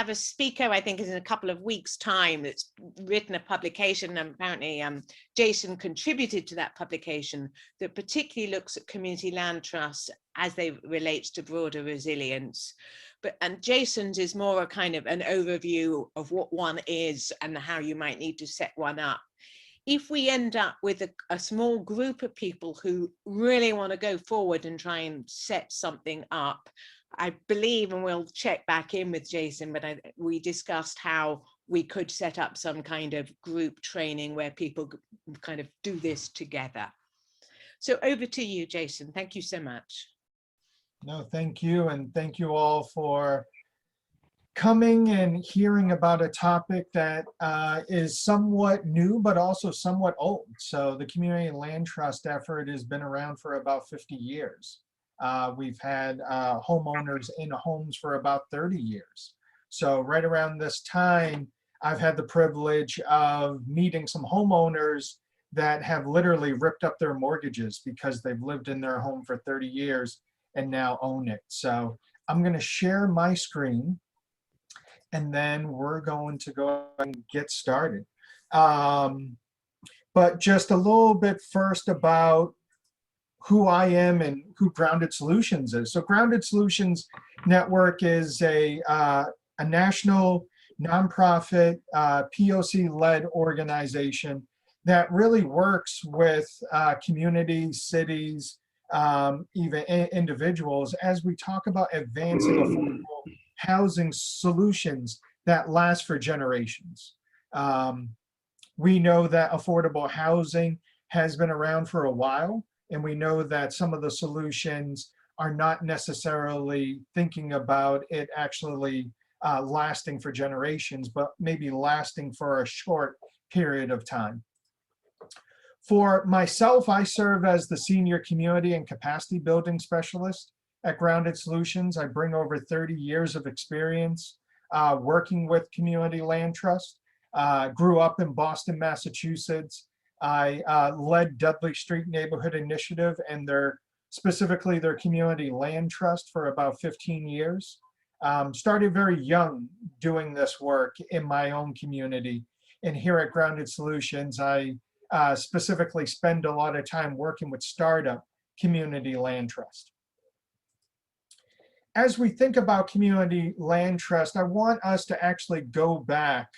have a speaker, I think is in a couple of weeks' time, that's written a publication, and apparently Jason contributed to that publication, that particularly looks at community land trusts as they relate to broader resilience. And Jason's is more a kind of an overview of what one is and how you might need to set one up. If we end up with a small group of people who really want to go forward and try and set something up, I believe, and we'll check back in with Jason, but we discussed how we could set up some kind of group training where people kind of do this together. So over to you, Jason. Thank you so much. No, thank you. And thank you all for coming and hearing about a topic that is somewhat new, but also somewhat old. So the community land trust effort has been around for about 50 years. We've had homeowners in homes for about 30 years. So right around this time, I've had the privilege of meeting some homeowners that have literally ripped up their mortgages because they've lived in their home for 30 years and now own it. So I'm going to share my screen, and then we're going to go and get started. But just a little bit first about who I am and who Grounded Solutions is. So Grounded Solutions Network is a national nonprofit POC-led organization that really works with communities, cities, even individuals as we talk about advancing affordable housing solutions that last for generations. We know that affordable housing has been around for a while, and we know that some of the solutions are not necessarily thinking about it actually lasting for generations, but maybe lasting for a short period of time. For myself, I serve as the Senior Community and Capacity Building Specialist at Grounded Solutions. I bring over 30 years of experience working with community land trust. Grew up in Boston, Massachusetts. I led Dudley Street Neighborhood Initiative and specifically their community land trust for about 15 years. Started very young doing this work in my own community. And here at Grounded Solutions, I specifically spend a lot of time working with startup community land trust. As we think about community land trust, I want us to actually go back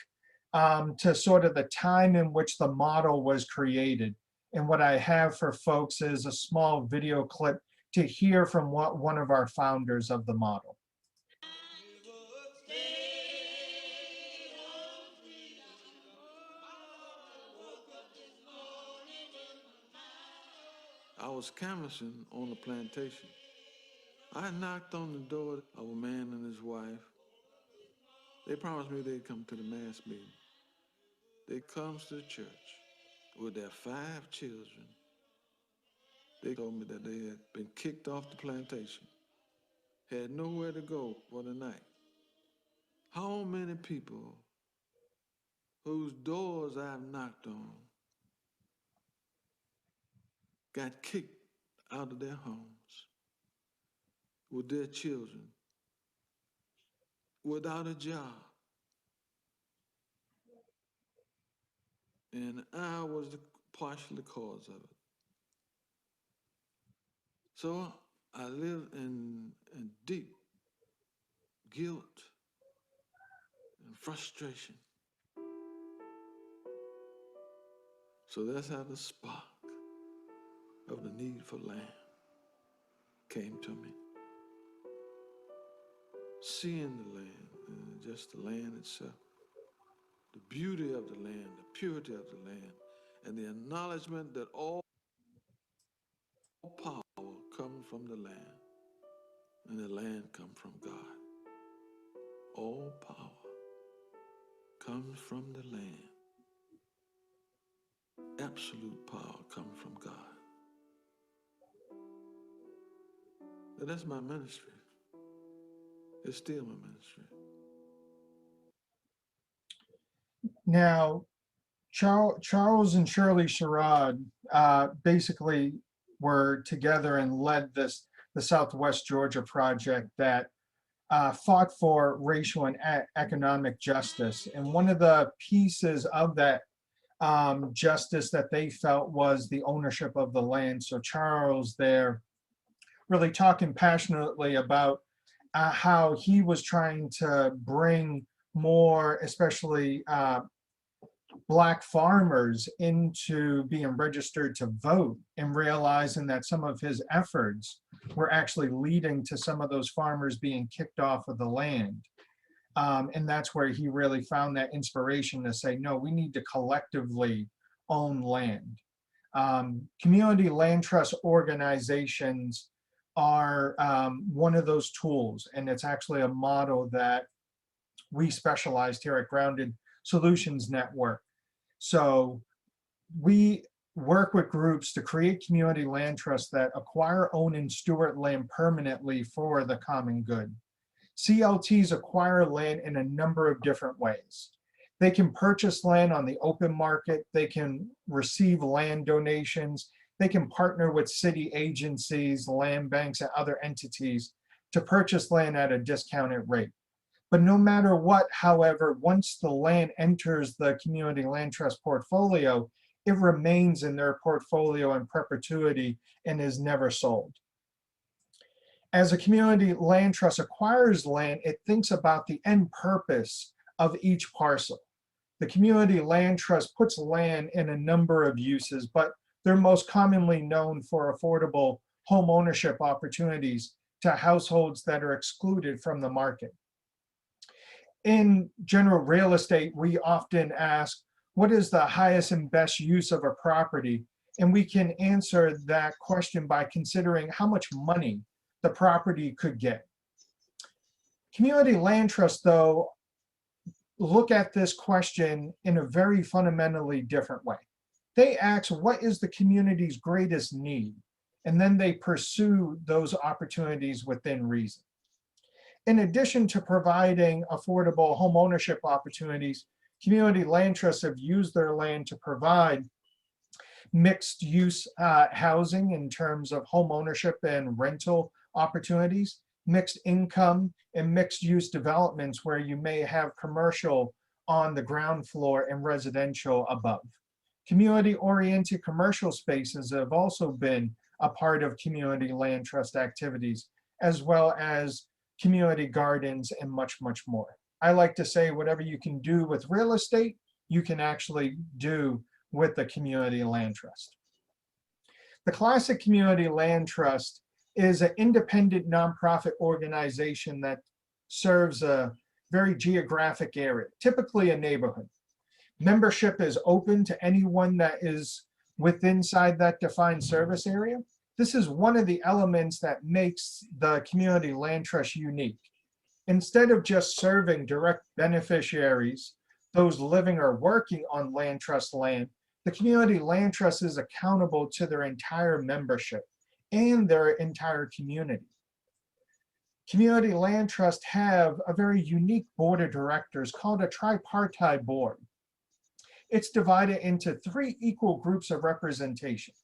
to sort of the time in which the model was created. And what I have for folks is a small video clip to hear from one of our founders of the model. I was canvassing on the plantation. I knocked on the door of a man and his wife. They promised me they'd come to the mass meeting. They comes to the church with their 5 children. They told me that they had been kicked off the plantation, had nowhere to go for the night. How many people whose doors I've knocked on got kicked out of their homes with their children, without a job? And I was partially the cause of it. So I live in deep guilt and frustration. So that's how the spark of the need for land came to me. Seeing the land, and just the land itself, the beauty of the land, the purity of the land, and the acknowledgement that all power comes from the land, and the land comes from God. All power comes from the land. Absolute power comes from God. And that's my ministry. It's still my ministry. Now, Charles and Shirley Sherrod basically were together and led the Southwest Georgia project that fought for racial and economic justice. And one of the pieces of that justice that they felt was the ownership of the land. So Charles there really talking passionately about how he was trying to bring more, especially Black farmers, into being registered to vote, and realizing that some of his efforts were actually leading to some of those farmers being kicked off of the land. And that's where he really found that inspiration to say, no, we need to collectively own land. Community land trust organizations are one of those tools, and it's actually a model that we specialized here at Grounded Solutions Network. So we work with groups to create community land trusts that acquire, own, and steward land permanently for the common good. CLTs acquire land in a number of different ways. They can purchase land on the open market, they can receive land donations, they can partner with city agencies, land banks, and other entities to purchase land at a discounted rate. But no matter what, however, once the land enters the community land trust portfolio, it remains in their portfolio in perpetuity and is never sold. As a community land trust acquires land, it thinks about the end purpose of each parcel. The community land trust puts land in a number of uses, but they're most commonly known for affordable home ownership opportunities to households that are excluded from the market. In general real estate, we often ask, what is the highest and best use of a property? And we can answer that question by considering how much money the property could get. Community land trusts, though, look at this question in a very fundamentally different way. They ask, what is the community's greatest need? And then they pursue those opportunities within reason. In addition to providing affordable home ownership opportunities, community land trusts have used their land to provide mixed use housing in terms of home ownership and rental opportunities, mixed income, and mixed use developments where you may have commercial on the ground floor and residential above. Community-oriented commercial spaces have also been a part of community land trust activities, as well as community gardens and much, much more. I like to say whatever you can do with real estate, you can actually do with the community land trust. The classic community land trust is an independent nonprofit organization that serves a very geographic area, typically a neighborhood. Membership is open to anyone that is inside that defined service area. This is one of the elements that makes the community land trust unique. Instead of just serving direct beneficiaries, those living or working on land trust land, the community land trust is accountable to their entire membership and their entire community. Community land trusts have a very unique board of directors called a tripartite board. It's divided into 3 equal groups of representation.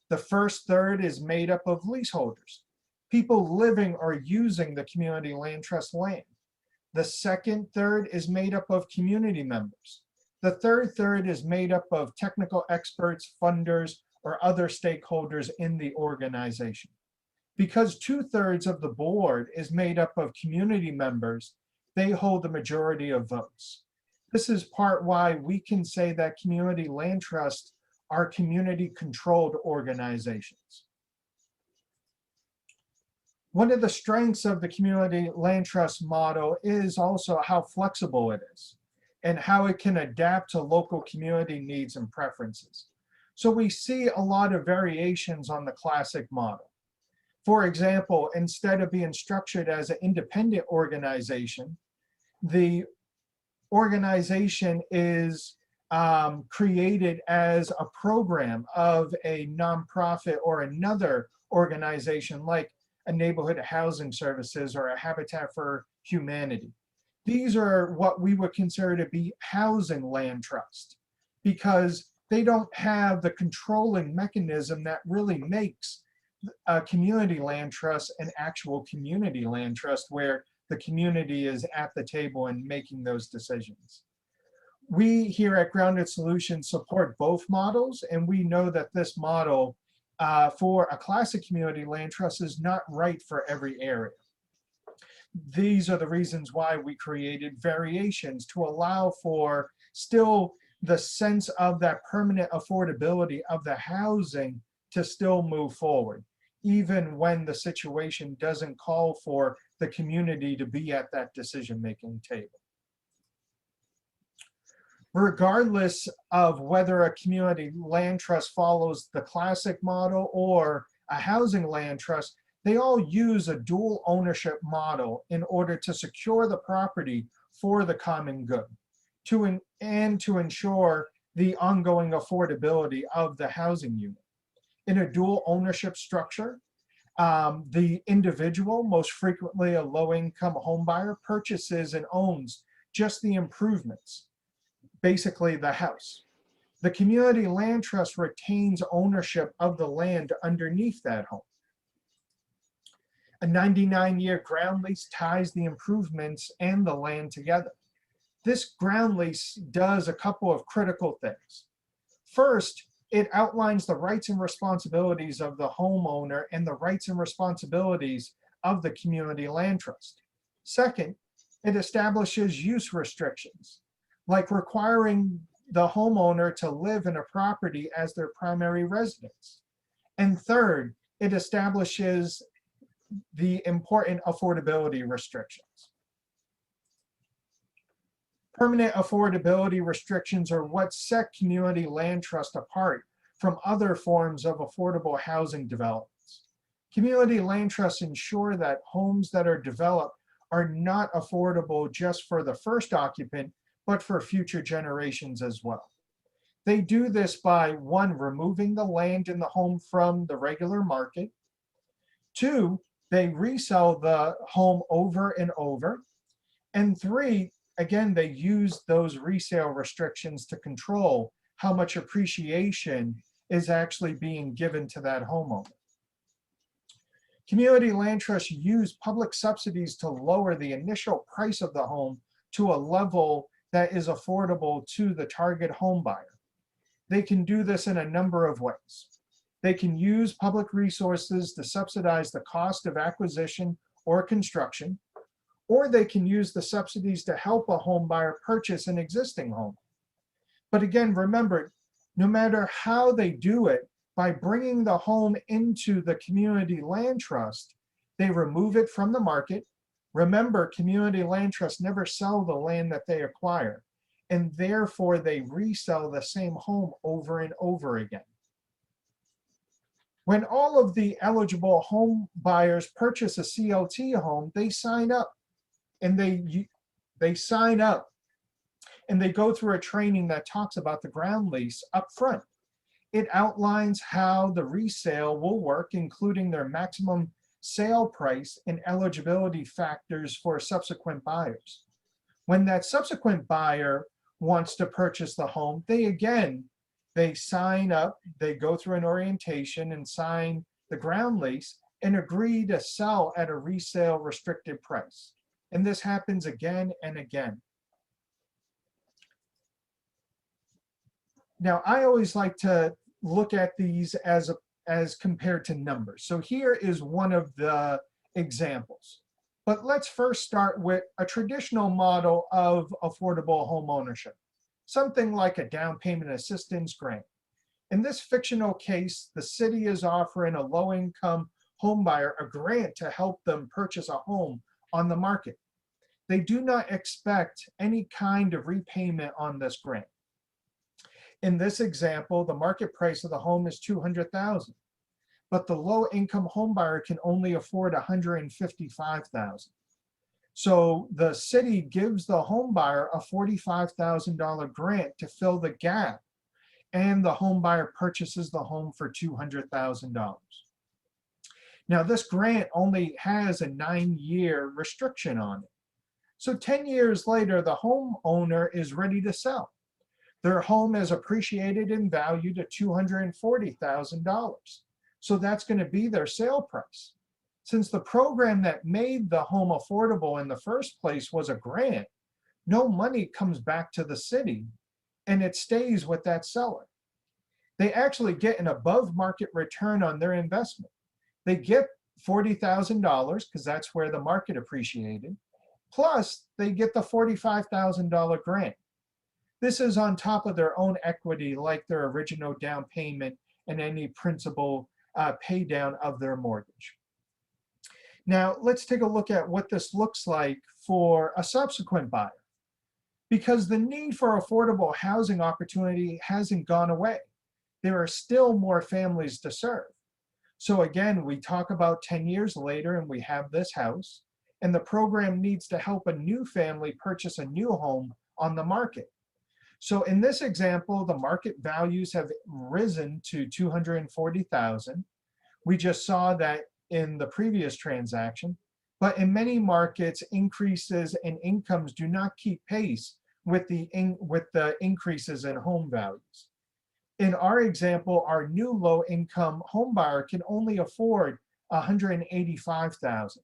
The first third is made up of leaseholders, people living or using the community land trust land. The second third is made up of community members. The third third is made up of technical experts, funders, or other stakeholders in the organization. Because 2/3 of the board is made up of community members, they hold the majority of votes. This is part why we can say that community land trusts are community-controlled organizations. One of the strengths of the community land trust model is also how flexible it is and how it can adapt to local community needs and preferences. So we see a lot of variations on the classic model. For example, instead of being structured as an independent organization, the organization is created as a program of a nonprofit or another organization like a neighborhood housing services or a Habitat for Humanity. These are what we would consider to be housing land trust because they don't have the controlling mechanism that really makes a community land trust an actual community land trust where the community is at the table and making those decisions. We here at Grounded Solutions support both models, and we know that this model for a classic community land trust is not right for every area. These are the reasons why we created variations to allow for still the sense of that permanent affordability of the housing to still move forward, even when the situation doesn't call for the community to be at that decision-making table. Regardless of whether a community land trust follows the classic model or a housing land trust, they all use a dual ownership model in order to secure the property for the common good and to ensure the ongoing affordability of the housing unit. In a dual ownership structure, the individual, most frequently a low-income homebuyer, purchases and owns just the improvements, basically the house. The community land trust retains ownership of the land underneath that home. A 99-year ground lease ties the improvements and the land together. This ground lease does a couple of critical things. First, it outlines the rights and responsibilities of the homeowner and the rights and responsibilities of the community land trust. Second, it establishes use restrictions, like requiring the homeowner to live in a property as their primary residence. And third, it establishes the important affordability restrictions. Permanent affordability restrictions are what set community land trust apart from other forms of affordable housing developments. Community land trusts ensure that homes that are developed are not affordable just for the first occupant, but for future generations as well. They do this by, one, removing the land in the home from the regular market. Two, they resell the home over and over. And three, again, they use those resale restrictions to control how much appreciation is actually being given to that homeowner. Community land trusts use public subsidies to lower the initial price of the home to a level that is affordable to the target home buyer. They can do this in a number of ways. They can use public resources to subsidize the cost of acquisition or construction, or they can use the subsidies to help a home buyer purchase an existing home. But again, remember, no matter how they do it, by bringing the home into the community land trust, they remove it from the market. Remember, community land trusts never sell the land that they acquire, and therefore they resell the same home over and over again. When all of the eligible home buyers purchase a CLT home, they sign up, and they sign up and they go through a training that talks about the ground lease up front. It outlines how the resale will work, including their maximum sale price and eligibility factors for subsequent buyers. When that subsequent buyer wants to purchase the home, they sign up, they go through an orientation and sign the ground lease and agree to sell at a resale restricted price. And this happens again and again. Now, I always like to look at these as compared to numbers. So here is one of the examples. But let's first start with a traditional model of affordable home ownership, something like a down payment assistance grant. In this fictional case, the city is offering a low-income homebuyer a grant to help them purchase a home on the market. They do not expect any kind of repayment on this grant. In this example, the market price of the home is $200,000, but the low-income homebuyer can only afford $155,000. So the city gives the homebuyer a $45,000 grant to fill the gap, and the homebuyer purchases the home for $200,000. Now, this grant only has a 9-year restriction on it. So 10 years later, the homeowner is ready to sell. Their home is appreciated in value to $240,000. So that's going to be their sale price. Since the program that made the home affordable in the first place was a grant, no money comes back to the city and it stays with that seller. They actually get an above market return on their investment. They get $40,000 because that's where the market appreciated. Plus, they get the $45,000 grant. This is on top of their own equity, like their original down payment and any principal pay down of their mortgage. Now, let's take a look at what this looks like for a subsequent buyer. Because the need for affordable housing opportunity hasn't gone away. There are still more families to serve. So again, we talk about 10 years later and we have this house, and the program needs to help a new family purchase a new home on the market. So in this example, the market values have risen to $240,000. We just saw that in the previous transaction, but in many markets, increases in incomes do not keep pace with the increases in home values. In our example, our new low-income home buyer can only afford $185,000.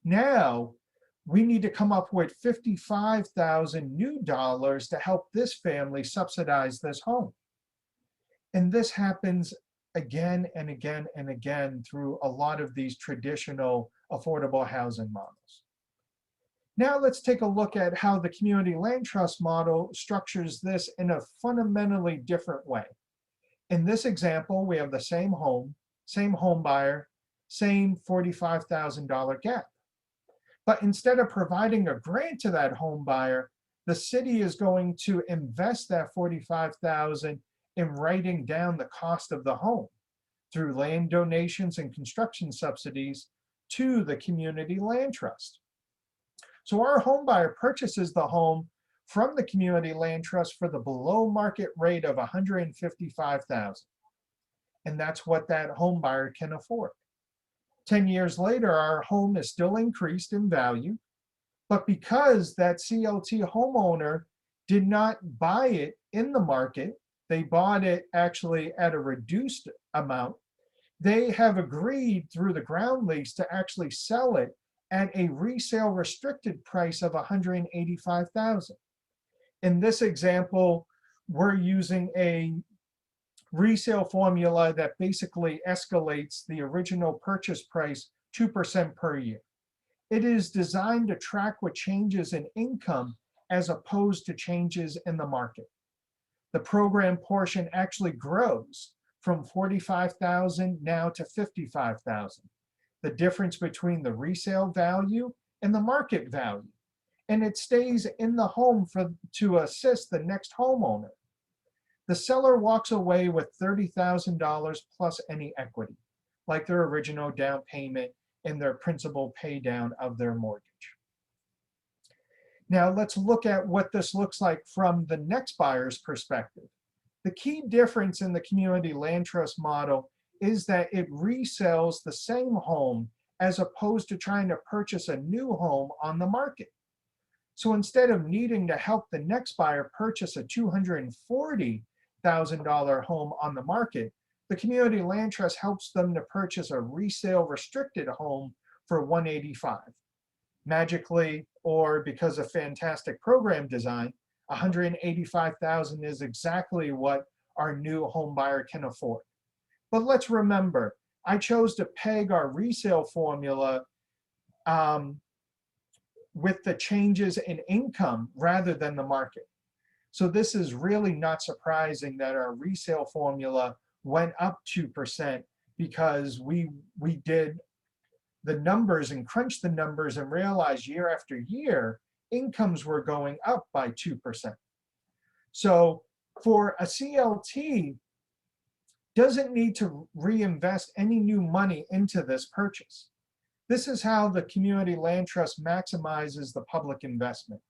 Now, we need to come up with $55,000 new dollars to help this family subsidize this home. And this happens again and again and again through a lot of these traditional affordable housing models. Now let's take a look at how the community land trust model structures this in a fundamentally different way. In this example, we have the same home buyer, same $45,000 gap. But instead of providing a grant to that home buyer, the city is going to invest that $45,000 in writing down the cost of the home through land donations and construction subsidies to the community land trust. So our home buyer purchases the home from the community land trust for the below market rate of $155,000. And that's what that home buyer can afford. 10 years later, our home is still increased in value, but because that CLT homeowner did not buy it in the market, they bought it actually at a reduced amount, they have agreed through the ground lease to actually sell it at a resale restricted price of $185,000. In this example, we're using a resale formula that basically escalates the original purchase price 2% per year. It is designed to track what changes in income as opposed to changes in the market. The program portion actually grows from $45,000 now to $55,000. The difference between the resale value and the market value. And it stays in the home to assist the next homeowner. The seller walks away with $30,000 plus any equity, like their original down payment and their principal pay down of their mortgage. Now let's look at what this looks like from the next buyer's perspective. The key difference in the community land trust model is that it resells the same home as opposed to trying to purchase a new home on the market. So instead of needing to help the next buyer purchase a $240,000 home on the market, the community land trust helps them to purchase a resale restricted home for $185,000. Magically, or because of fantastic program design, $185,000 is exactly what our new home buyer can afford. But let's remember, I chose to peg our resale formula with the changes in income rather than the market. So this is really not surprising that our resale formula went up 2% because we did the numbers and crunched the numbers and realized year after year, incomes were going up by 2%. So for a CLT, doesn't need to reinvest any new money into this purchase. This is how the community land trust maximizes the public investment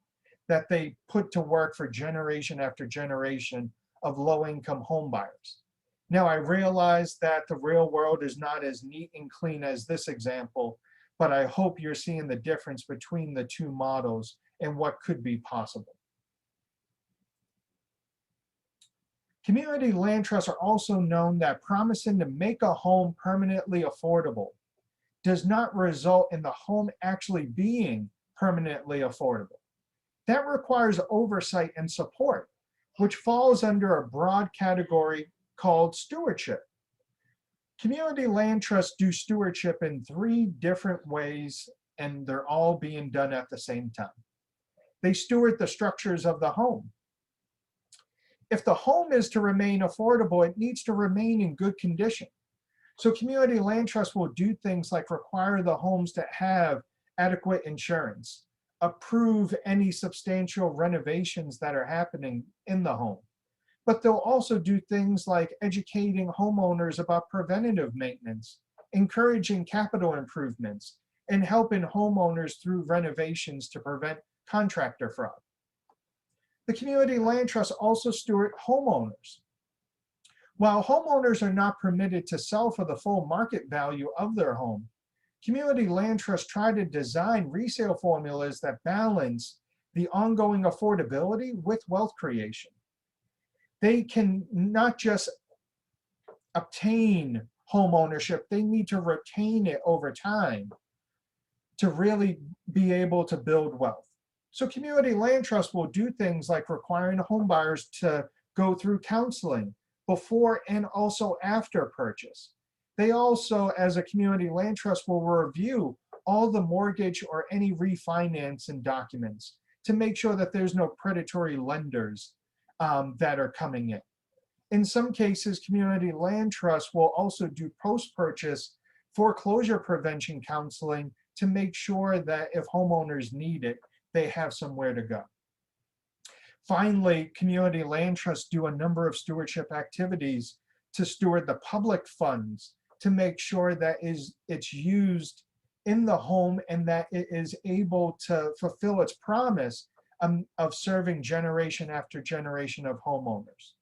that they put to work for generation after generation of low-income home buyers. Now, I realize that the real world is not as neat and clean as this example, but I hope you're seeing the difference between the two models and what could be possible. Community land trusts are also known that promising to make a home permanently affordable. does not result in the home actually being permanently affordable. That requires oversight and support, which falls under a broad category called stewardship. Community land trusts do stewardship in 3 different ways, and they're all being done at the same time. They steward the structures of the home. If the home is to remain affordable, it needs to remain in good condition. So community land trusts will do things like require the homes to have adequate insurance, approve any substantial renovations that are happening in the home. But they'll also do things like educating homeowners about preventative maintenance, encouraging capital improvements, and helping homeowners through renovations to prevent contractor fraud. The community land trusts also steward homeowners. While homeowners are not permitted to sell for the full market value of their home, community land trusts try to design resale formulas that balance the ongoing affordability with wealth creation. They can not just obtain home ownership, they need to retain it over time to really be able to build wealth. So community land trusts will do things like requiring home buyers to go through counseling before and also after purchase. They also, as a community land trust, will review all the mortgage or any refinancing documents to make sure that there's no predatory lenders that are coming in. In some cases, community land trusts will also do post-purchase foreclosure prevention counseling to make sure that if homeowners need it, they have somewhere to go. Finally, community land trusts do a number of stewardship activities to steward the public funds to make sure that it's used in the home and that it is able to fulfill its promise of serving generation after generation of homeowners.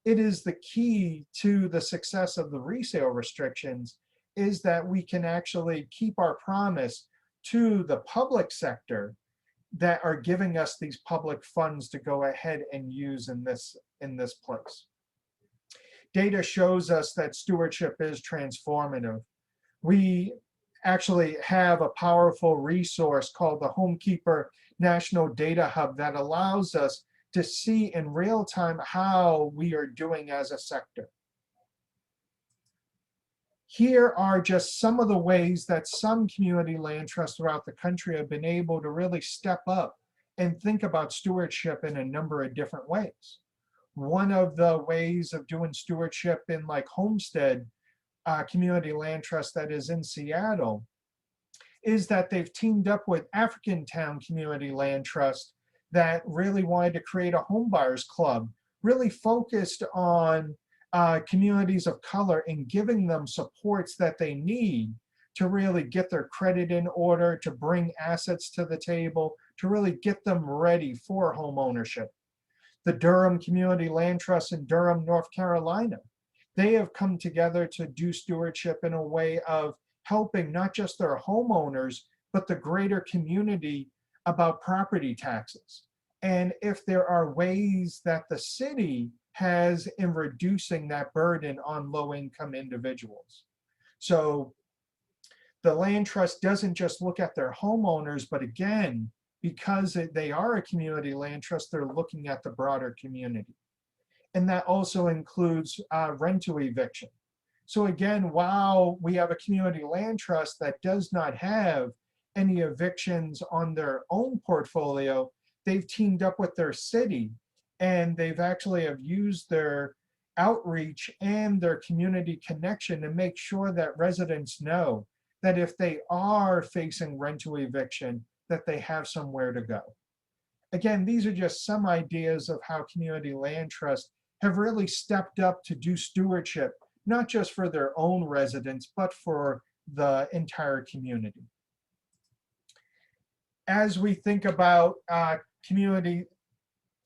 It is the key to the success of the resale restrictions is that we can actually keep our promise to the public sector that are giving us these public funds to go ahead and use in this place. Data shows us that stewardship is transformative. We actually have a powerful resource called the Homekeeper National Data Hub that allows us to see in real time how we are doing as a sector. Here are just some of the ways that some community land trusts throughout the country have been able to really step up and think about stewardship in a number of different ways. One of the ways of doing stewardship in like Homestead Community Land Trust that is in Seattle is that they've teamed up with African Town Community Land Trust that really wanted to create a home buyers club, really focused on communities of color and giving them supports that they need to really get their credit in order, to bring assets to the table, to really get them ready for home ownership. The Durham Community Land Trust in Durham, North Carolina, they have come together to do stewardship in a way of helping not just their homeowners, but the greater community about property taxes. And if there are ways that the city has in reducing that burden on low-income individuals. So the land trust doesn't just look at their homeowners, but again, because they are a community land trust, they're looking at the broader community. And that also includes rent to eviction. So again, while we have a community land trust that does not have any evictions on their own portfolio, they've teamed up with their city and they've actually have used their outreach and their community connection to make sure that residents know that if they are facing rent to eviction, that they have somewhere to go. Again, these are just some ideas of how community land trusts have really stepped up to do stewardship, not just for their own residents, but for the entire community. As we think about community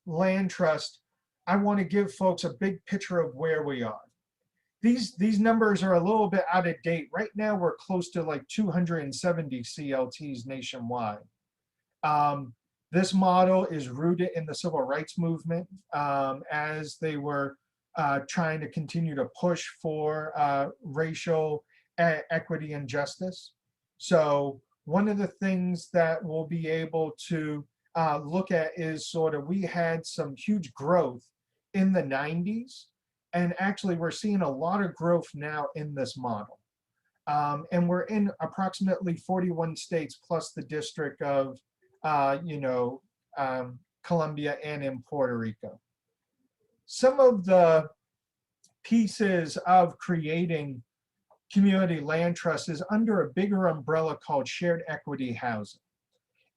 land trust, I want to give folks a big picture of where we are. These numbers are a little bit out of date. Right now, we're close to like 270 CLTs nationwide. This model is rooted in the civil rights movement as they were trying to continue to push for racial equity and justice. So one of the things that we'll be able to look at is sort of, we had some huge growth in the 90s, and actually we're seeing a lot of growth now in this model. And we're in approximately 41 states plus the District of Colombia and in Puerto Rico. Some of the pieces of creating community land trust is under a bigger umbrella called shared equity housing.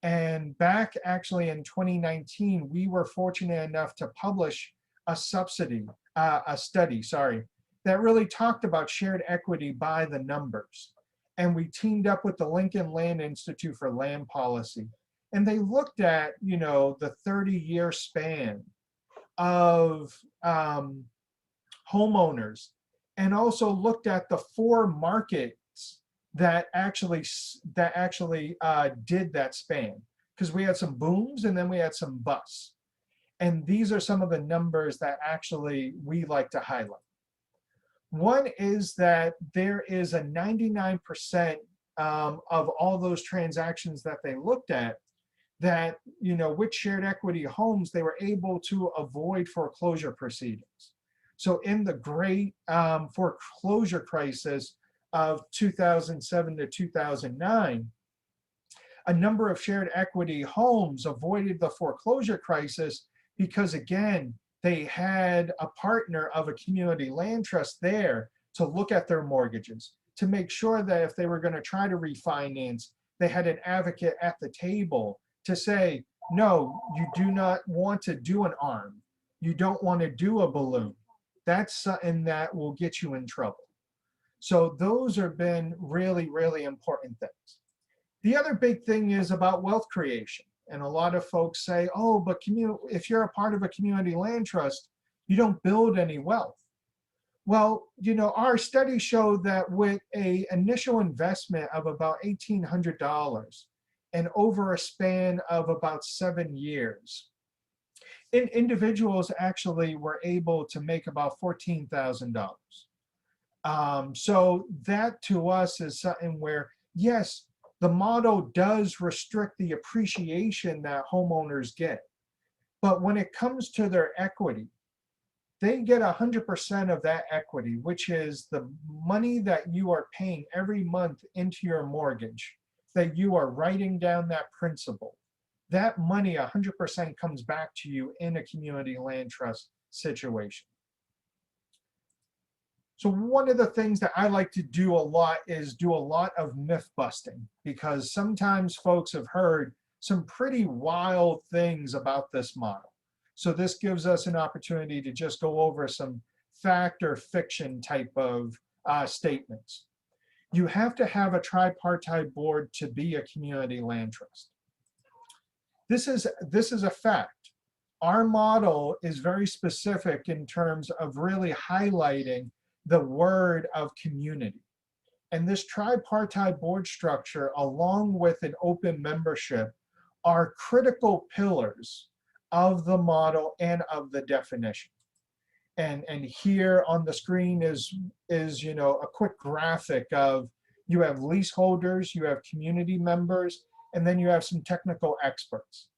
And back actually in 2019, we were fortunate enough to publish a study, that really talked about shared equity by the numbers. And we teamed up with the Lincoln Land Institute for Land Policy. And they looked at, the 30-year span of homeowners, and also looked at the 4 markets that actually did that span, because we had some booms and then we had some busts. And these are some of the numbers that actually we like to highlight. One is that there is a 99% of all those transactions that they looked at that, with shared equity homes, they were able to avoid foreclosure proceedings. So in the great foreclosure crisis of 2007 to 2009, a number of shared equity homes avoided the foreclosure crisis because, again, they had a partner of a community land trust there to look at their mortgages, to make sure that if they were going to try to refinance, they had an advocate at the table to say, no, you do not want to do an ARM. You don't want to do a balloon. That's something that will get you in trouble. So those have been really, really important things. The other big thing is about wealth creation. And a lot of folks say, oh, but if you're a part of a community land trust, you don't build any wealth. Well, our studies show that with an initial investment of about $1,800 and over a span of about 7 years, individuals actually were able to make about $14,000. So that to us is something where, yes, the model does restrict the appreciation that homeowners get. But when it comes to their equity, they get 100% of that equity, which is the money that you are paying every month into your mortgage, that you are writing down that principal. That money 100% comes back to you in a community land trust situation. So one of the things that I like to do a lot is do a lot of myth busting, because sometimes folks have heard some pretty wild things about this model. So this gives us an opportunity to just go over some fact or fiction type of statements. You have to have a tripartite board to be a community land trust. This is a fact. Our model is very specific in terms of really highlighting the word of community. And this tripartite board structure, along with an open membership, are critical pillars of the model and of the definition. And here on the screen is a quick graphic of, you have leaseholders, you have community members, and then you have some technical experts.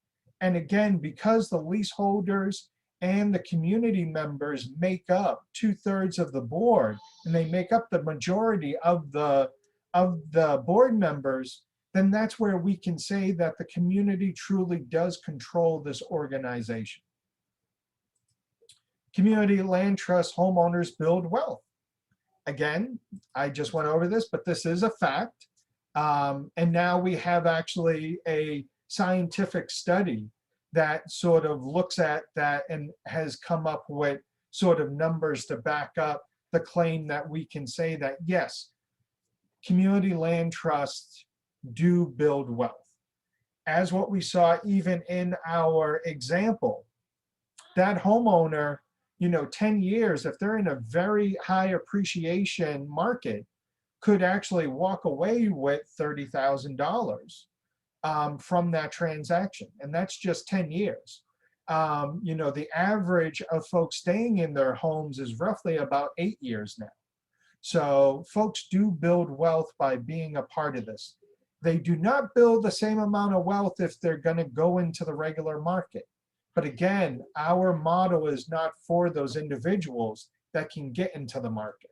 And again, because the leaseholders and the community members make up 2/3 of the board, and they make up the majority of the board members, then that's where we can say that the community truly does control this organization. Community land trust homeowners build wealth. Again, I just went over this, but this is a fact. And now we have actually a scientific study that sort of looks at that and has come up with sort of numbers to back up the claim that we can say that, yes, community land trusts do build wealth. As what we saw even in our example, that homeowner, 10 years, if they're in a very high appreciation market, could actually walk away with $30,000 from that transaction. And that's just 10 years. The average of folks staying in their homes is roughly about 8 years now. So folks do build wealth by being a part of this. They do not build the same amount of wealth if they're going to go into the regular market. But again, our model is not for those individuals that can get into the market.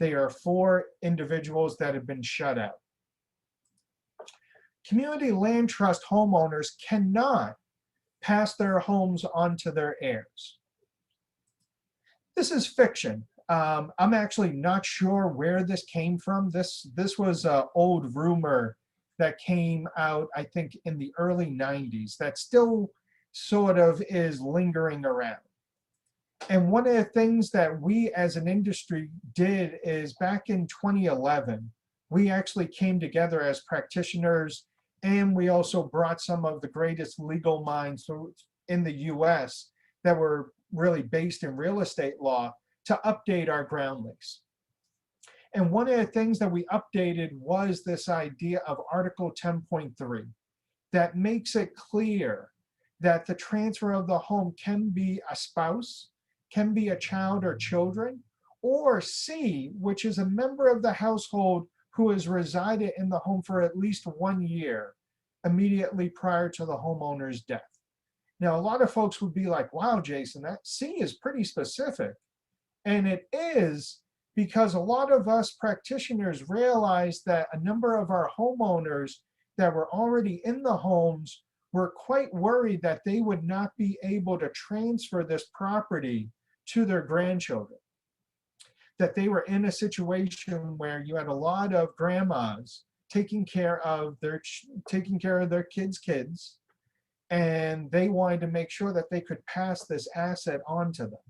They are for individuals that have been shut out. Community land trust homeowners cannot pass their homes on to their heirs. This is fiction. I'm actually not sure where this came from. This was an old rumor that came out, I think, in the early 90s that still sort of is lingering around. And one of the things that we as an industry did is back in 2011, we actually came together as practitioners, and we also brought some of the greatest legal minds in the US that were really based in real estate law to update our ground lease. And one of the things that we updated was this idea of Article 10.3 that makes it clear that the transfer of the home can be a spouse, can be a child or children, or C, which is a member of the household who has resided in the home for at least 1 year immediately prior to the homeowner's death. Now, a lot of folks would be like, wow, Jason, that C is pretty specific. And it is, because a lot of us practitioners realized that a number of our homeowners that were already in the homes were quite worried that they would not be able to transfer this property to their grandchildren. That they were in a situation where you had a lot of grandmas taking care of their kids, and they wanted to make sure that they could pass this asset on to them.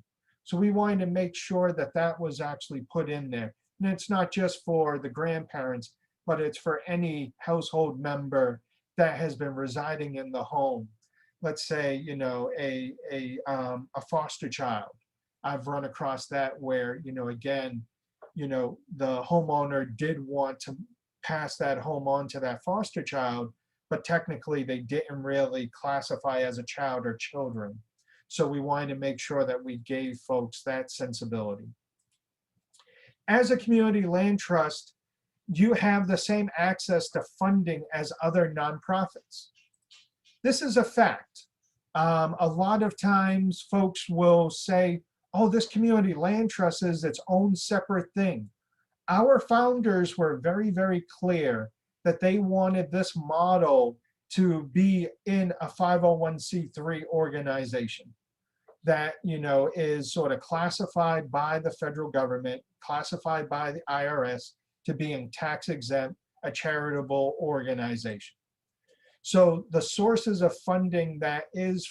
So we wanted to make sure that that was actually put in there. And it's not just for the grandparents, but it's for any household member that has been residing in the home. Let's say, you know, a foster child. I've run across that where, you know, again, you know, the homeowner did want to pass that home on to that foster child, but technically they didn't really classify as a child or children. So we wanted to make sure that we gave folks that sensibility. As a community land trust, you have the same access to funding as other nonprofits. This is a fact. A lot of times folks will say, oh, this community land trust is its own separate thing. Our founders were very, very clear that they wanted this model to be in a 501c3 organization that, you know, is sort of classified by the federal government, classified by the IRS to being tax exempt, a charitable organization. So the sources of funding that is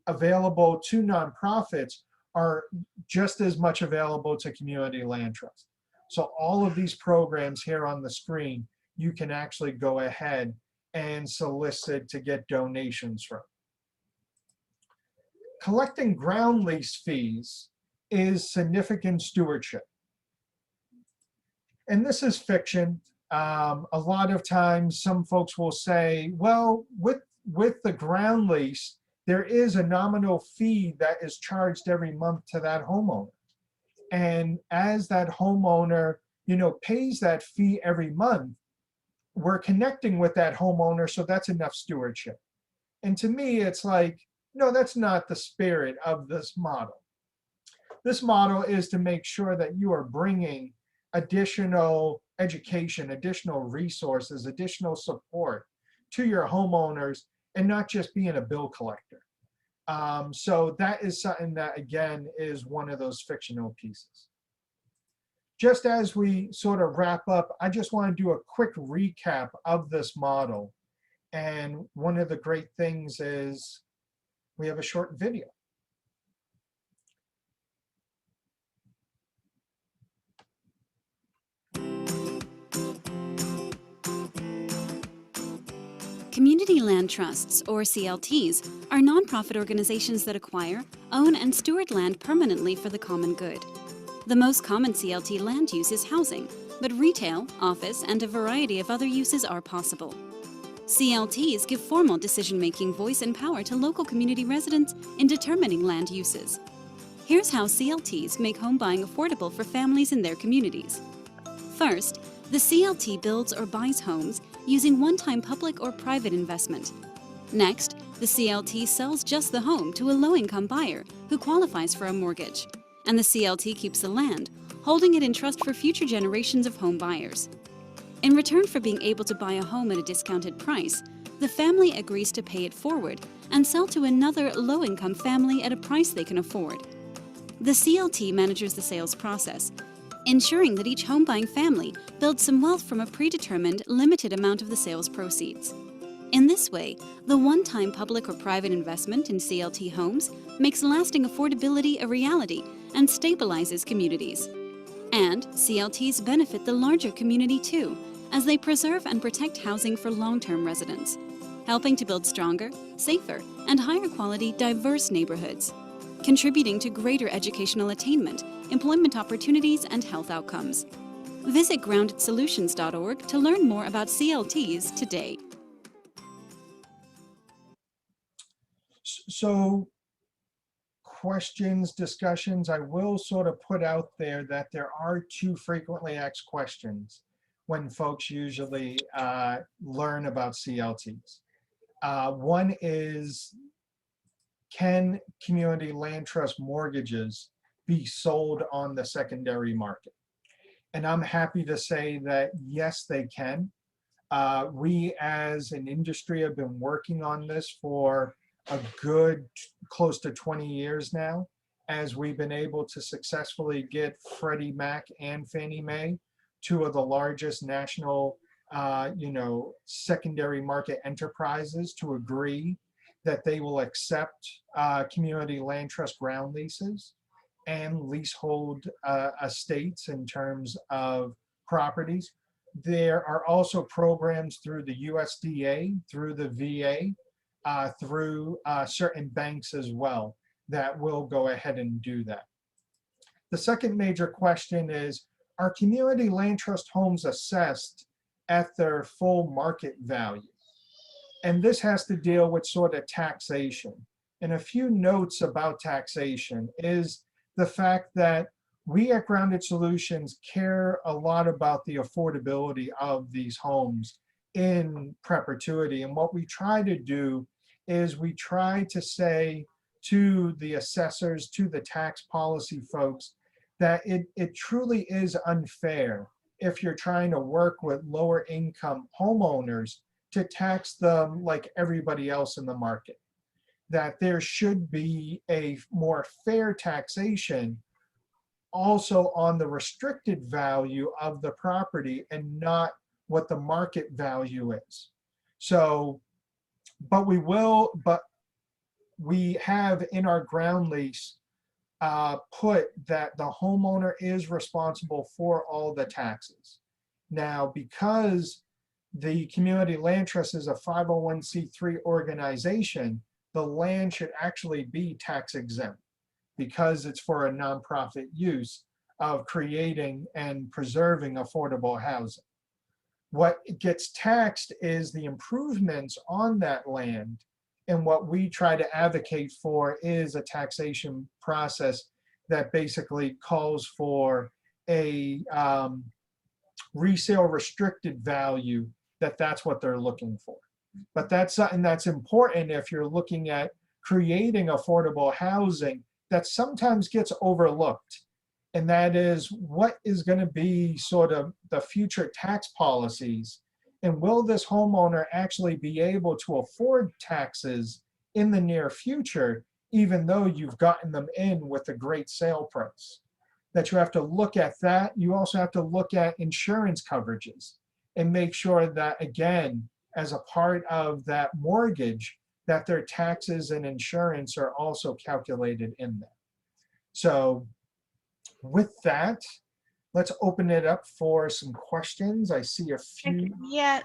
available to nonprofits are just as much available to community land trust. So all of these programs here on the screen, you can actually go ahead and solicit to get donations from. Collecting ground lease fees is significant stewardship. And this is fiction. A lot of times some folks will say, well, with the ground lease, there is a nominal fee that is charged every month to that homeowner. And as that homeowner, you know, pays that fee every month, we're connecting with that homeowner, so that's enough stewardship. And to me, it's like, no, that's not the spirit of this model. This model is to make sure that you are bringing additional education, additional resources, additional support to your homeowners, and not just being a bill collector. So that is something that, again, is one of those fictional pieces. Just as we sort of wrap up, I just want to do a quick recap of this model. And one of the great things is we have a short video. Community land trusts, or CLTs, are nonprofit organizations that acquire, own, and steward land permanently for the common good. The most common CLT land use is housing, but retail, office, and a variety of other uses are possible. CLTs give formal decision-making voice and power to local community residents in determining land uses. Here's how CLTs make home buying affordable for families in their communities. First, the CLT builds or buys homes using one-time public or private investment. Next, the CLT sells just the home to a low-income buyer who qualifies for a mortgage, and the CLT keeps the land, holding it in trust for future generations of home buyers. In return for being able to buy a home at a discounted price, the family agrees to pay it forward and sell to another low-income family at a price they can afford. The CLT manages the sales process, ensuring that each home-buying family builds some wealth from a predetermined, limited amount of the sales proceeds. In this way, the one-time public or private investment in CLT homes makes lasting affordability a reality and stabilizes communities. And CLTs benefit the larger community too, as they preserve and protect housing for long-term residents, helping to build stronger, safer, and higher quality diverse neighborhoods, contributing to greater educational attainment, employment opportunities, and health outcomes. Visit groundedsolutions.org to learn more about CLTs today. So questions, discussions, I will sort of put out there that there are two frequently asked questions when folks usually learn about CLTs. One is, can community land trust mortgages be sold on the secondary market? And I'm happy to say that yes, they can. We as an industry have been working on this for a good close to 20 years now, as we've been able to successfully get Freddie Mac and Fannie Mae, two of the largest national secondary market enterprises, to agree that they will accept community land trust ground leases and leasehold estates in terms of properties. There are also programs through the USDA, through the VA, through certain banks as well that will go ahead and do that. The second major question is, are community land trust homes assessed at their full market value? And this has to deal with sort of taxation. And a few notes about taxation is the fact that we at Grounded Solutions care a lot about the affordability of these homes in perpetuity. And what we try to do is we try to say to the assessors, to the tax policy folks, that it truly is unfair if you're trying to work with lower income homeowners to tax them like everybody else in the market. That there should be a more fair taxation also on the restricted value of the property and not what the market value is. So, but we have in our ground lease put that the homeowner is responsible for all the taxes. Now, because the community land trust is a 501c3 organization, the land should actually be tax exempt because it's for a nonprofit use of creating and preserving affordable housing. What gets taxed is the improvements on that land, and what we try to advocate for is a taxation process that basically calls for a resale restricted value, that's what they're looking for. But that's something that's important if you're looking at creating affordable housing that sometimes gets overlooked. And that is, what is going to be sort of the future tax policies? And will this homeowner actually be able to afford taxes in the near future, even though you've gotten them in with a great sale price? That you have to look at that. You also have to look at insurance coverages and make sure that, again, as a part of that mortgage, that their taxes and insurance are also calculated in there. So with that, let's open it up for some questions. I see a few. Yeah,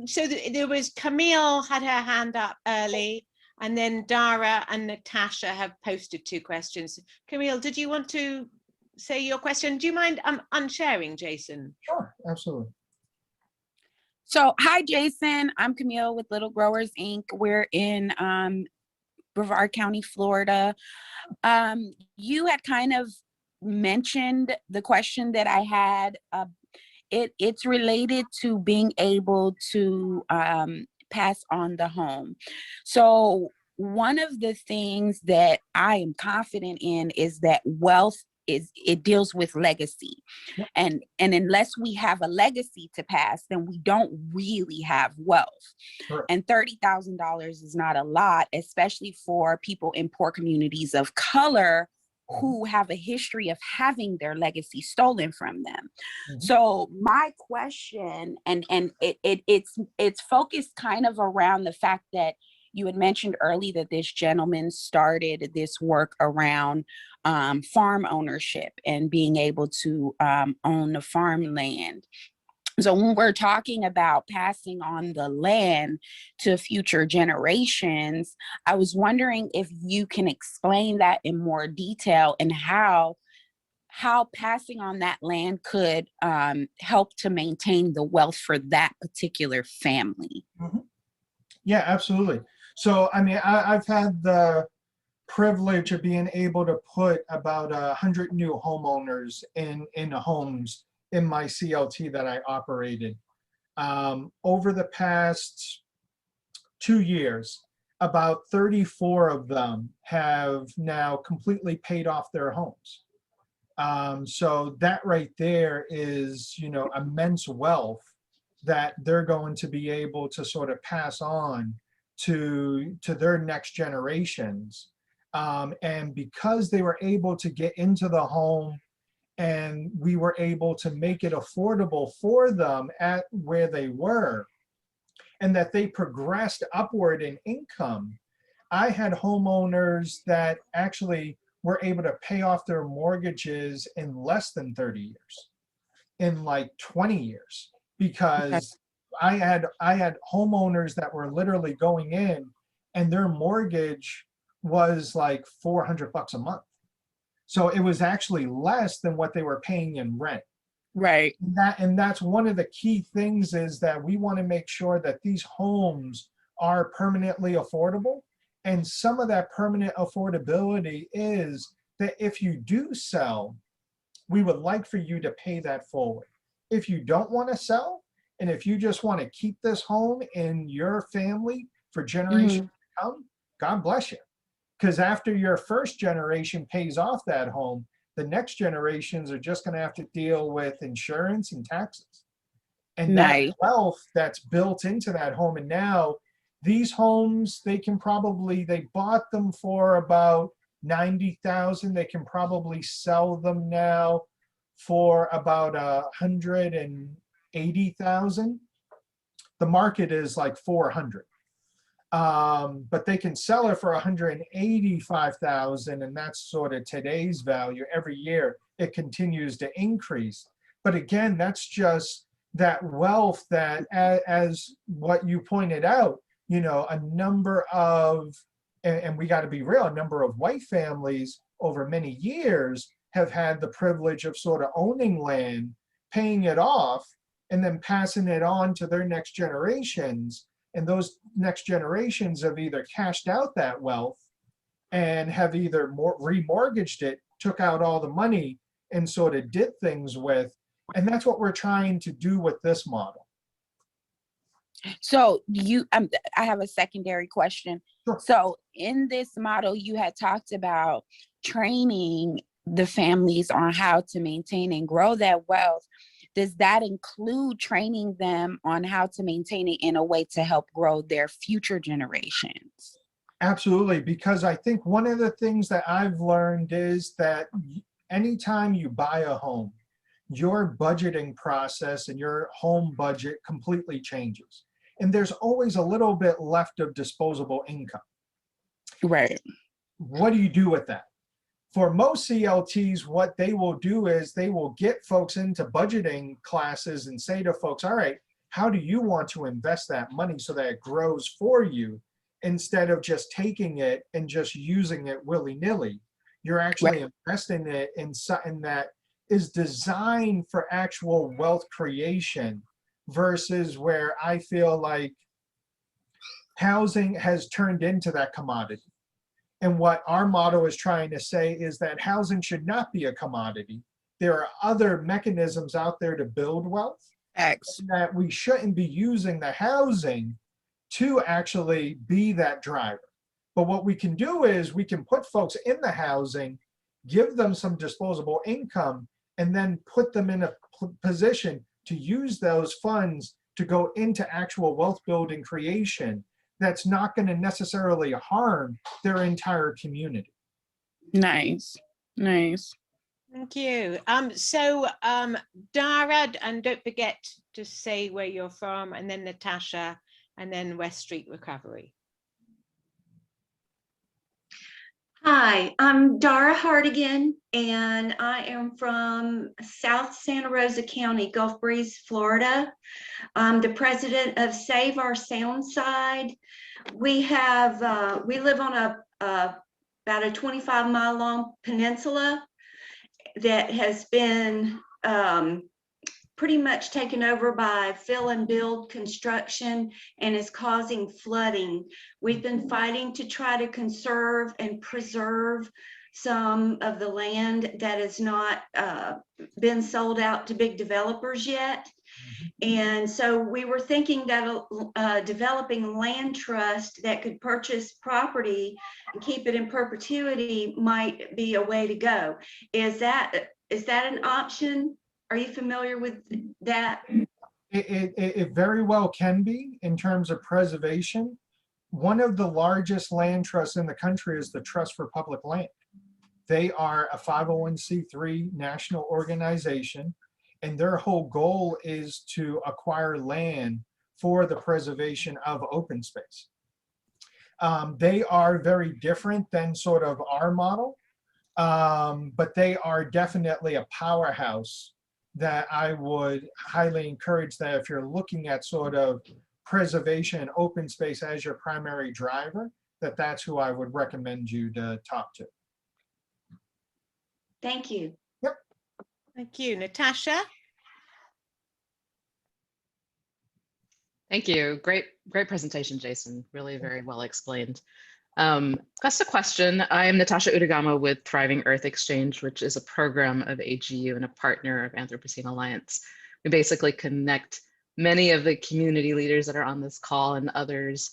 so there was Camille had her hand up early, and then Dara and Natasha have posted 2 questions. Camille, did you want to say your question? Do you mind unsharing, Jason? Sure, absolutely. So, hi, Jason. I'm Camille with Little Growers Inc. We're in Brevard County, Florida. You had kind of mentioned the question that I had It's related to being able to pass on the home. So one of the things that I am confident in is that wealth it deals with legacy. Yep. And unless we have a legacy to pass, then we don't really have wealth. Correct. And $30,000 is not a lot, especially for people in poor communities of color who have a history of having their legacy stolen from them. Mhm. So my question, and it's focused kind of around the fact that you had mentioned early that this gentleman started this work around farm ownership and being able to own the farmland. So when we're talking about passing on the land to future generations, I was wondering if you can explain that in more detail and how passing on that land could help to maintain the wealth for that particular family. Mhm. Yeah, absolutely. So, I mean, I've had the privilege of being able to put about 100 new homeowners in homes in my CLT that I operated. Over the past 2 years, about 34 of them have now completely paid off their homes. So that right there is, immense wealth that they're going to be able to sort of pass on to their next generations. And because they were able to get into the home and we were able to make it affordable for them at where they were, and that they progressed upward in income, I had homeowners that actually were able to pay off their mortgages in less than 30 years, in like 20 years, because I had homeowners that were literally going in and their mortgage was like $400 a month. So it was actually less than what they were paying in rent. Right. And that's one of the key things, is that we want to make sure that these homes are permanently affordable. And some of that permanent affordability is that if you do sell, we would like for you to pay that forward. If you don't want to sell, and if you just want to keep this home in your family for generations to come, God bless you. Because after your first generation pays off that home, the next generations are just going to have to deal with insurance and taxes. And Nice. that wealth that's built into that home. And now these homes, they bought them for about 90,000. They can probably sell them now for about 180,000. The market is like 400. But they can sell it for 185,000, and that's sort of today's value. Every year it continues to increase. But again, that's just that wealth that, as what you pointed out, a number of, and we got to be real, a number of white families over many years have had the privilege of sort of owning land, paying it off, and then passing it on to their next generations. And those next generations have either cashed out that wealth and have either remortgaged it, took out all the money, and sort of did things with. And that's what we're trying to do with this model. So I have a secondary question. Sure. So in this model, you had talked about training the families on how to maintain and grow that wealth. Does that include training them on how to maintain it in a way to help grow their future generations? Absolutely, because I think one of the things that I've learned is that anytime you buy a home, your budgeting process and your home budget completely changes. And there's always a little bit left of disposable income. Right. What do you do with that? For most CLTs, what they will do is they will get folks into budgeting classes and say to folks, all right, how do you want to invest that money so that it grows for you, instead of just taking it and just using it willy-nilly? You're actually investing it in something that is designed for actual wealth creation, versus where I feel like housing has turned into that commodity. And what our motto is trying to say is that housing should not be a commodity. there are other mechanisms out there to build wealth, X. that we shouldn't be using the housing to actually be that driver. But what we can do is we can put folks in the housing, give them some disposable income, and then put them in a position to use those funds to go into actual wealth building creation that's not going to necessarily harm their entire community. Nice. Nice. Thank you. Dara, and don't forget to say where you're from, and then Natasha, and then West Street Recovery. Hi, I'm Dara Hartigan, and I am from South Santa Rosa County, Gulf Breeze, Florida. I'm the president of Save Our Soundside. We live on about a 25-mile long peninsula that has been pretty much taken over by fill and build construction and is causing flooding. We've been fighting to try to conserve and preserve some of the land that has not been sold out to big developers yet. And so we were thinking that developing a land trust that could purchase property and keep it in perpetuity might be a way to go. Is that an option? Are you familiar with that? It very well can be in terms of preservation. One of the largest land trusts in the country is the Trust for Public Land. They are a 501c3 national organization, and their whole goal is to acquire land for the preservation of open space. They are very different than sort of our model, but they are definitely a powerhouse that I would highly encourage, that if you're looking at sort of preservation and open space as your primary driver, that's who I would recommend you to talk to. Thank you. Yep. Thank you. Natasha? Thank you. Great presentation, Jason. Really very well explained. Just a question. I am Natasha Utagama with Thriving Earth Exchange, which is a program of AGU and a partner of Anthropocene Alliance. We basically connect many of the community leaders that are on this call and others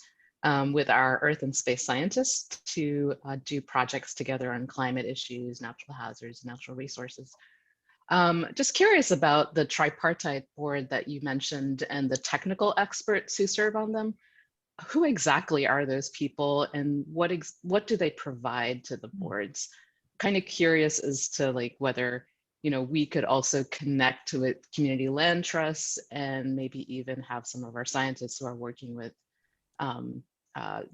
with our earth and space scientists to do projects together on climate issues, natural hazards, natural resources. Just curious about the tripartite board that you mentioned and the technical experts who serve on them. Who exactly are those people, and what do they provide to the boards? Kind of curious as to like whether we could also connect with community land trusts and maybe even have some of our scientists who are working with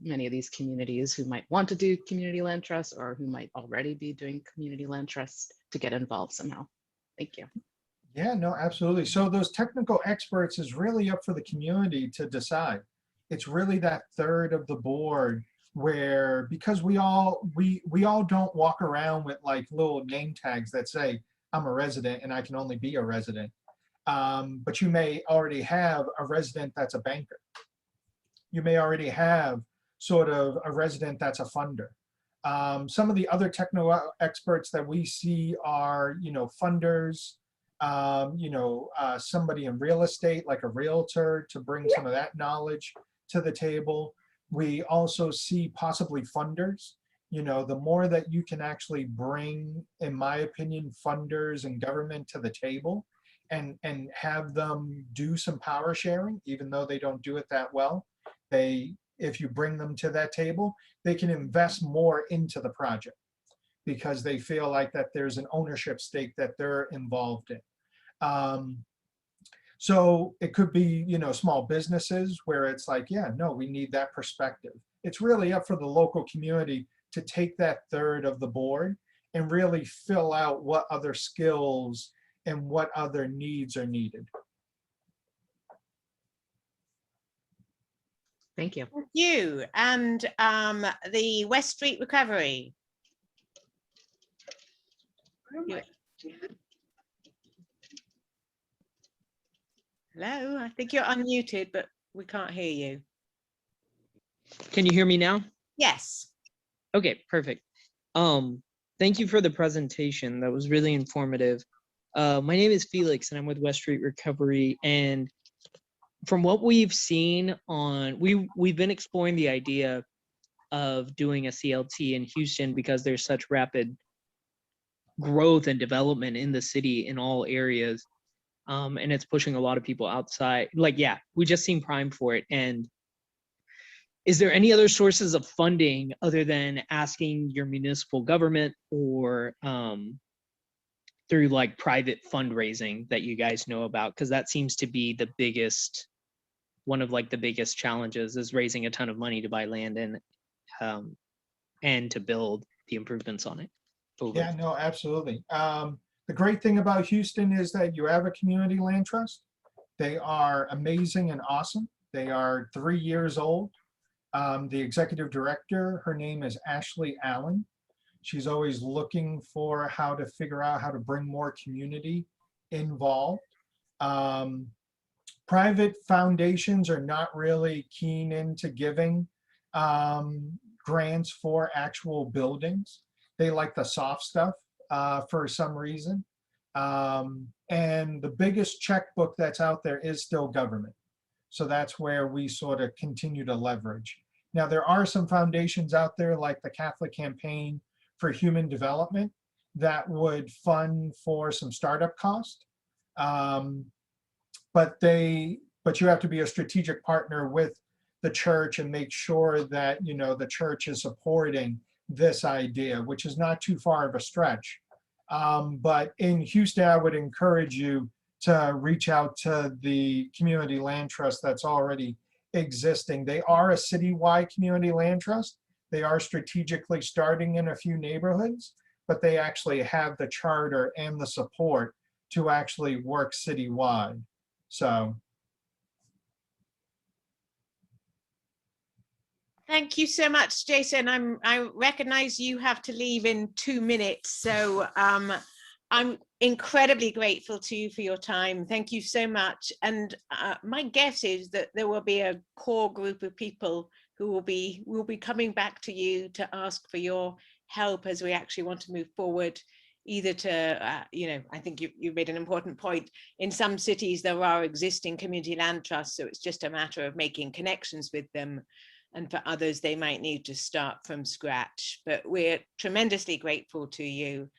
many of these communities who might want to do community land trusts or who might already be doing community land trusts to get involved somehow. Thank you. Yeah, no, absolutely. So those technical experts is really up for the community to decide. It's really that third of the board where, because we all don't walk around with like little name tags that say I'm a resident and I can only be a resident. But you may already have a resident that's a banker. You may already have sort of a resident that's a funder. Some of the other technical experts that we see are, funders, somebody in real estate, like a realtor, to bring some of that knowledge to the table. We also see possibly funders. The more that you can actually bring, in my opinion, funders and government to the table and have them do some power sharing, even though they don't do it that well, if you bring them to that table, they can invest more into the project because they feel like that there's an ownership stake that they're involved in. So it could be, small businesses where it's like, yeah, no, we need that perspective. It's really up for the local community to take that third of the board and really fill out what other skills and what other needs are needed. Thank you. Thank you. And the West Street Recovery. Hello, I think you're unmuted, but we can't hear you. Can you hear me now? Yes. Okay, perfect. Thank you for the presentation. That was really informative. My name is Felix, and I'm with West Street Recovery. And from what we've seen on, we've been exploring the idea of doing a CLT in Houston because there's such rapid growth and development in the city in all areas. And it's pushing a lot of people outside. Like, yeah, we just seem primed for it. And is there any other sources of funding other than asking your municipal government or through like private fundraising that you guys know about? Because that seems to be the biggest, one of like the biggest challenges is raising a ton of money to buy land and to build the improvements on it. Over. Yeah, no, absolutely. The great thing about Houston is that you have a community land trust. They are amazing and awesome. They are 3 years old. The executive director, her name is Ashley Allen. She's always looking for how to figure out how to bring more community involved. Private foundations are not really keen into giving grants for actual buildings. They like the soft stuff for some reason. And the biggest checkbook that's out there is still government. So that's where we sort of continue to leverage. Now, there are some foundations out there like the Catholic Campaign for Human Development that would fund for some startup cost. But you have to be a strategic partner with the church and make sure that, you know, the church is supporting this idea, which is not too far of a stretch. But in Houston, I would encourage you to reach out to the community land trust that's already existing. They are a citywide community land trust. They are strategically starting in a few neighborhoods, but they actually have the charter and the support to actually work citywide. So. Thank you so much, Jason. I recognize you have to leave in 2 minutes, so I'm incredibly grateful to you for your time. Thank you so much. And my guess is that there will be a core group of people who will be coming back to you to ask for your help as we actually want to move forward. Either to, I think you made an important point. In some cities, there are existing community land trusts, so it's just a matter of making connections with them. And for others, they might need to start from scratch. But we're tremendously grateful to you.